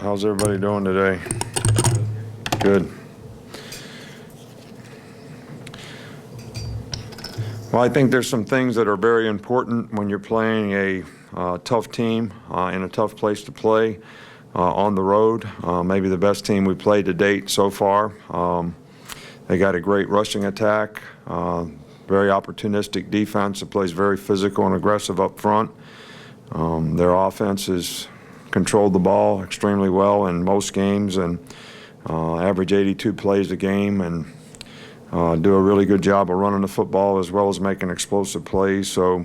How's everybody doing today? Good. Well, I think there's some things that are very important when you're playing a tough team in a tough place to play on the road. Maybe the best team we played to date so far. They got a great rushing attack, very opportunistic defense that plays very physical and aggressive up front. Their offense has controlled the ball extremely well in most games and average 82 plays a game and do a really good job of running the football as well as making explosive plays. So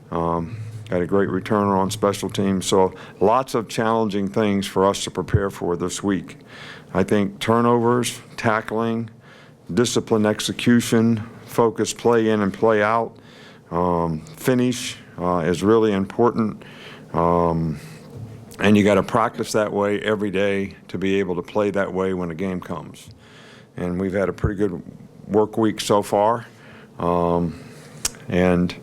got a great returner on special teams. So lots of challenging things for us to prepare for this week. I think turnovers, tackling, discipline execution, focus play in and play out, finish is really important. And you got to practice that way every day to be able to play that way when the game comes. And we've had a pretty good work week so far. And,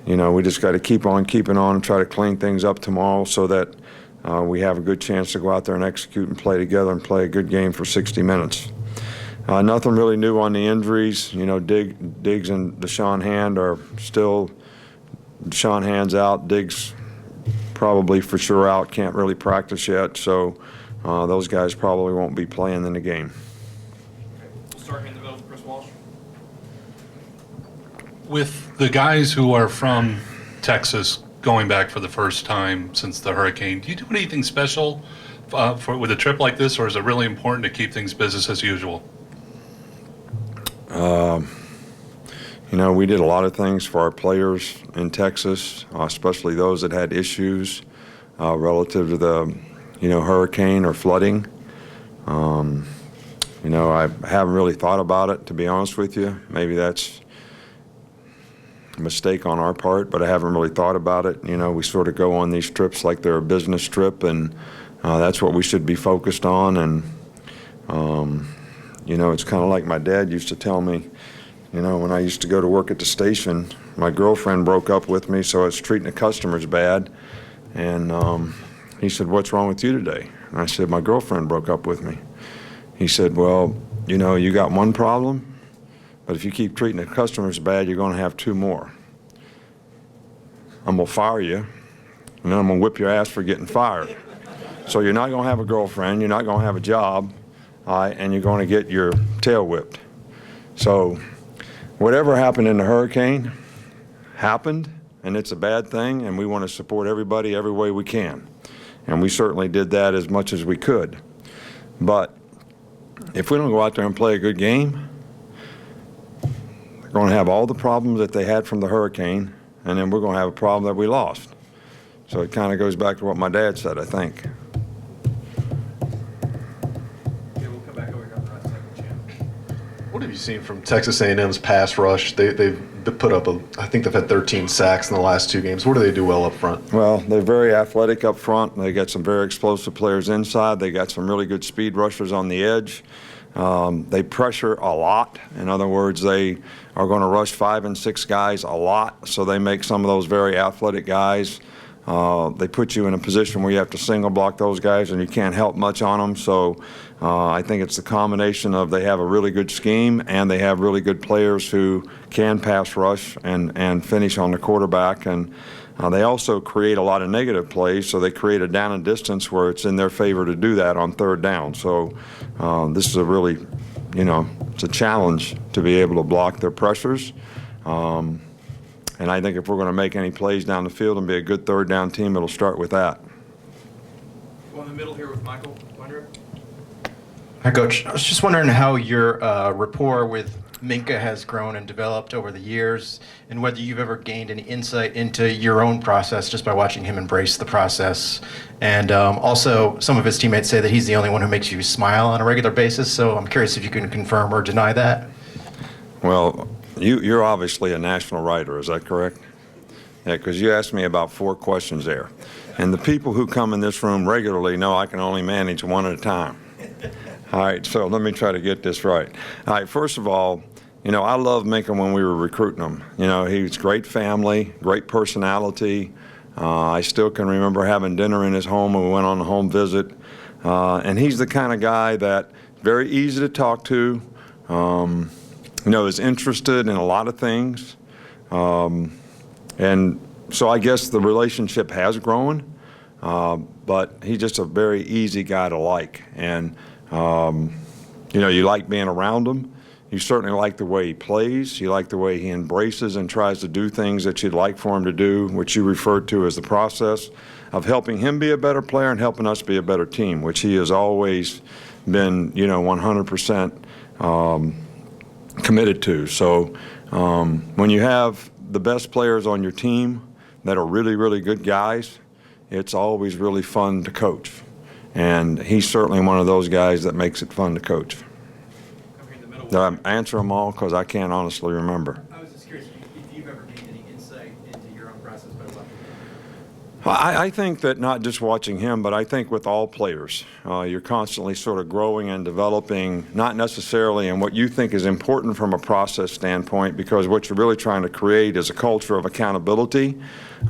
you know, we just got to keep on keeping on and try to clean things up tomorrow so that we have a good chance to go out there and execute and play together and play a good game for 60 minutes. Nothing really new on the injuries. You know, Diggs and Deshaun Hand are still, Deshaun Hand's out, Diggs probably for sure out, can't really practice yet, so those guys probably won't be playing in the game. Okay. We'll start in the middle with Chris Walsh. With the guys who are from Texas going back for the first time since the hurricane, do you do anything special with a trip like this, or is it really important to keep things business as usual? You know, we did a lot of things for our players in Texas, especially those that had issues relative to the, you know, hurricane or flooding. You know, I haven't really thought about it, to be honest with you. Maybe that's a mistake on our part, but I haven't really thought about it. You know, we sort of go on these trips like they're a business trip, and that's what we should be focused on. And, you know, it's kind of like my dad used to tell me, you know, when I used to go to work at the station, my girlfriend broke up with me, so I was treating the customers bad. And he said, "What's wrong with you today?" And I said, "My girlfriend broke up with me." He said, "Well, you know, you got one problem, but if you keep treating the customers bad, you're going to have two more. I'm going to fire you, and then I'm going to whip your ass for getting fired. So you're not going to have a girlfriend, you're not going to have a job, and you're going to get your tail whipped." So whatever happened in the hurricane happened, and it's a bad thing, and we want to support everybody every way we can. And we certainly did that as much as we could. But if we don't go out there and play a good game, they're going to have all the problems that they had from the hurricane, and then we're going to have a problem that we lost. So it kind of goes back to what my dad said, I think. What have you seen from Texas A&M's pass rush? They've put up I think they've had 13 sacks in the last two games. What do they do well up front? Well, they're very athletic up front. They got some very explosive players inside. They got some really good speed rushers on the edge. They pressure a lot. In other words, they are going to rush 5 and 6 guys a lot, so they make some of those very athletic guys. They put you in a position where you have to single block those guys and you can't help much on them. So I think it's the combination of they have a really good scheme and they have really good players who can pass rush and finish on the quarterback. And they also create a lot of negative plays, so they create a down and distance where it's in their favor to do that on third down. So this is a really, you know, it's a challenge to be able to block their pressures. And I think if we're going to make any plays down the field and be a good third down team, it'll start with that. Go in the middle here with Michael Weinrib. Hi, Coach. I was just wondering how your rapport with Minka has grown and developed over the years, and whether you've ever gained any insight into your own process just by watching him embrace the process. And also, some of his teammates say that he's the only one who makes you smile on a regular basis, so I'm curious if you can confirm or deny that. Well, you're obviously a national writer, is that correct? Yeah, because you asked me about 4 questions there. And the people who come in this room regularly know I can only manage one at a time. All right, so let me try to get this right. All right, first of all, you know, I loved Minka when we were recruiting him. You know, he's great family, great personality. I still can remember having dinner in his home when we went on a home visit. And he's the kind of guy that very easy to talk to, is interested in a lot of things. And so I guess the relationship has grown, but he's just a very easy guy to like. And, you like being around him. You certainly like the way he plays. You like the way he embraces and tries to do things that you'd like for him to do, which you referred to as the process of helping him be a better player and helping us be a better team, which he has always been, 100% committed to. So when you have the best players on your team that are really, really good guys, it's always really fun to coach. And he's certainly one of those guys that makes it fun to coach. Did I answer them all? Because I can't honestly remember. I was just curious if you've ever gained any insight into your own process by watching him. I think that not just watching him, but I think with all players, you're constantly sort of growing and developing, not necessarily in what you think is important from a process standpoint, because what you're really trying to create is a culture of accountability.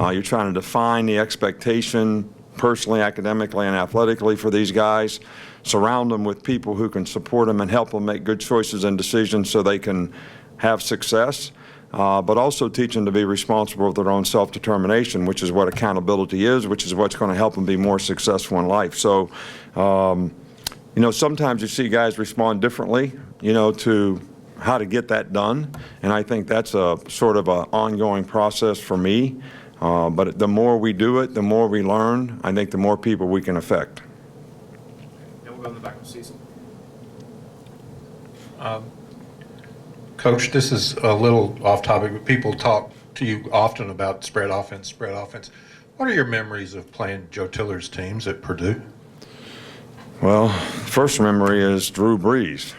You're trying to define the expectation personally, academically, and athletically for these guys. Surround them with people who can support them and help them make good choices and decisions so they can have success, but also teach them to be responsible for their own self-determination, which is what accountability is, which is what's going to help them be more successful in life. So, sometimes you see guys respond differently, to how to get that done, and I think that's a sort of an ongoing process for me. But the more we do it, the more we learn, I think the more people we can affect. Then we'll go in the back with Cecil. Coach, this is a little off topic, but people talk to you often about spread offense. What are your memories of playing Joe Tiller's teams at Purdue? Well, first memory is Drew Brees.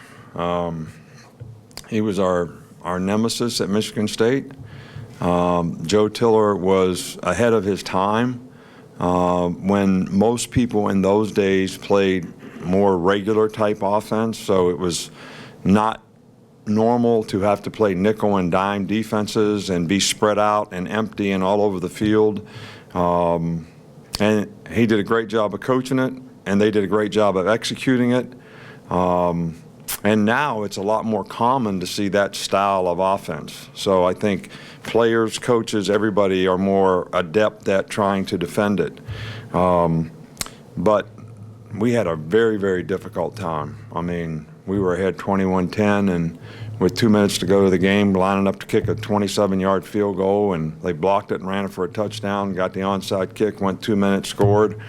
He was our nemesis at Michigan State. Joe Tiller was ahead of his time when most people in those days played more regular type offense, so it was not normal to have to play nickel and dime defenses and be spread out and empty and all over the field. And he did a great job of coaching it, and they did a great job of executing it. And now it's a lot more common to see that style of offense. So I think players, coaches, everybody are more adept at trying to defend it. But we had a very, very difficult time. I mean, we were ahead 21-10, and with 2 minutes to go to the game, lining up to kick a 27-yard field goal, and they blocked it and ran it for a touchdown, got the onside kick, went 2 minutes, scored.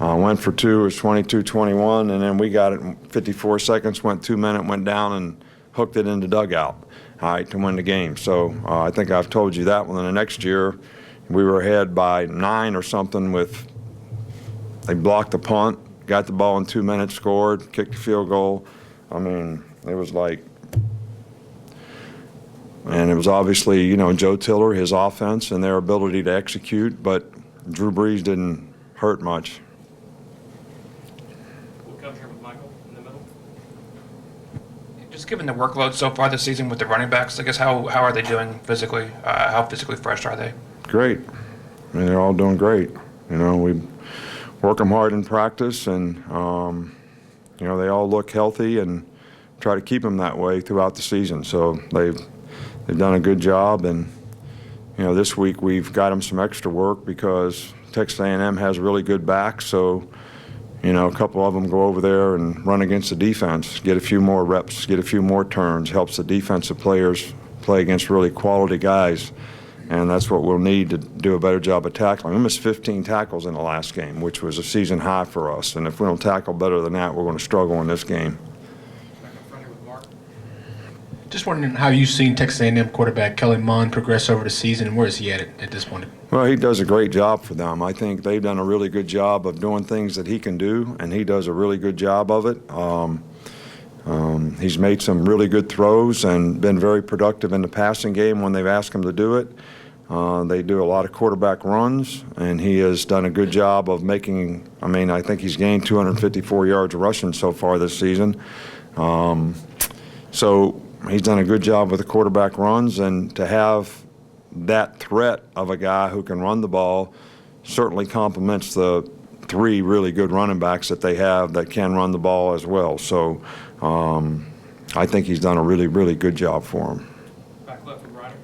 Went for two, it was 22-21, and then we got it in 54 seconds, went 2 minutes, went down and hooked it in the dugout, to win the game. So I think I've told you that one. And the next year, we were ahead by 9 or something they blocked the punt, got the ball in 2 minutes, scored, kicked the field goal. I mean, it was like, and it was obviously, Joe Tiller, his offense and their ability to execute, but Drew Brees didn't hurt much. We'll come here with Michael in the middle. Just given the workload so far this season with the running backs, I guess how are they doing physically? How physically fresh are they? Great. I mean, they're all doing great. We work them hard in practice, and they all look healthy and try to keep them that way throughout the season. So they've done a good job, and this week we've got them some extra work because Texas A&M has really good backs. So a couple of them go over there and run against the defense, get a few more reps, get a few more turns, helps the defensive players play against really quality guys. And that's what we'll need to do a better job of tackling. We missed 15 tackles in the last game, which was a season high for us. And if we don't tackle better than that, we're going to struggle in this game. Back up front here with Mark. Just wondering how you've seen Texas A&M quarterback Kellen Mond progress over the season, and where is he at this point? Well, he does a great job for them. I think they've done a really good job of doing things that he can do, and he does a really good job of it. He's made some really good throws and been very productive in the passing game when they've asked him to do it. They do a lot of quarterback runs, and he has done a good job of making, I think he's gained 254 yards rushing so far this season. So he's done a good job with the quarterback runs, and to have that threat of a guy who can run the ball certainly complements the 3 really good running backs that they have that can run the ball as well. So I think he's done a really, really good job for him. Back left with Ryder.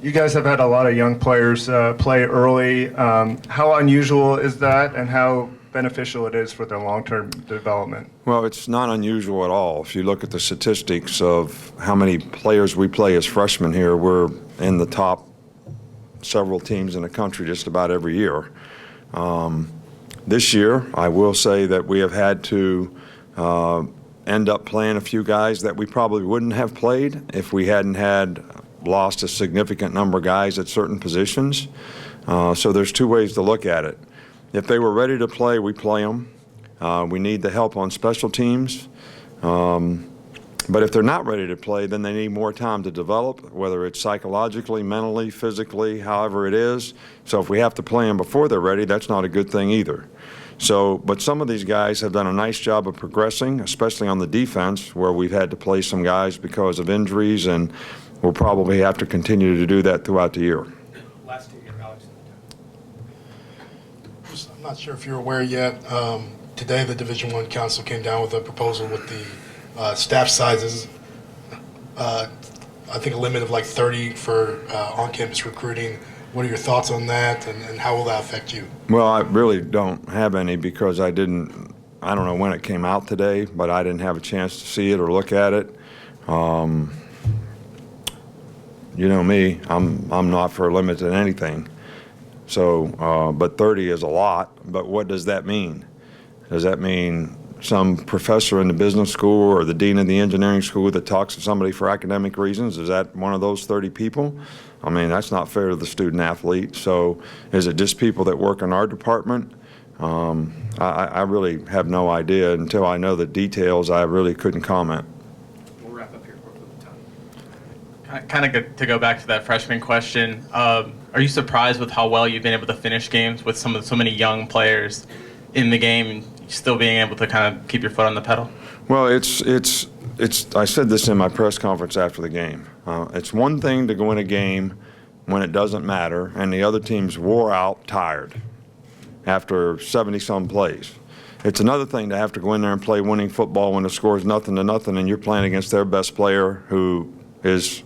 You guys have had a lot of young players play early. How unusual is that, and how beneficial it is for their long-term development? Well, it's not unusual at all. If you look at the statistics of how many players we play as freshmen here, we're in the top several teams in the country just about every year. This year, I will say that we have had to end up playing a few guys that we probably wouldn't have played if we hadn't had lost a significant number of guys at certain positions. So there's 2 ways to look at it. If they were ready to play, we play them. We need the help on special teams. But if they're not ready to play, then they need more time to develop, whether it's psychologically, mentally, physically, however it is. So if we have to play them before they're ready, that's not a good thing either. So, but some of these guys have done a nice job of progressing, especially on the defense, where we've had to play some guys because of injuries, and we'll probably have to continue to do that throughout the year. Last 2 here, Alex. I'm not sure if you're aware yet. Today, the Division I Council came down with a proposal with the staff sizes. I think a limit of like 30 for on-campus recruiting. What are your thoughts on that, and how will that affect you? Well, I really don't have any because I don't know when it came out today, but I didn't have a chance to see it or look at it. You know me, I'm not for a limit to anything. So, but 30 is a lot, but what does that mean? Does that mean some professor in the business school or the dean of the engineering school that talks to somebody for academic reasons? Is that one of those 30 people? I mean, that's not fair to the student athlete. So is it just people that work in our department? I really have no idea. Until I know the details, I really couldn't comment. We'll wrap up here quickly with time. Kind of to go back to that freshman question, are you surprised with how well you've been able to finish games with so many young players in the game and still being able to kind of keep your foot on the pedal? Well, it's. I said this in my press conference after the game. It's one thing to go in a game when it doesn't matter, and the other team's wore out, tired after 70-some plays. It's another thing to have to go in there and play winning football when the score is 0-0, and you're playing against their best player who is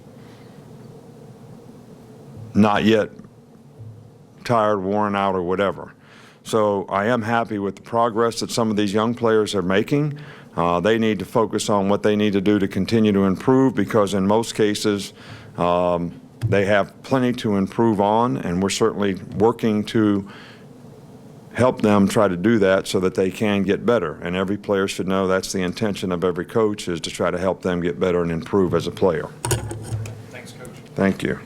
not yet tired, worn out, or whatever. So I am happy with the progress that some of these young players are making. They need to focus on what they need to do to continue to improve, because in most cases they have plenty to improve on, and we're certainly working to help them try to do that so that they can get better. And every player should know that's the intention of every coach, is to try to help them get better and improve as a player. Thanks, Coach. Thank you.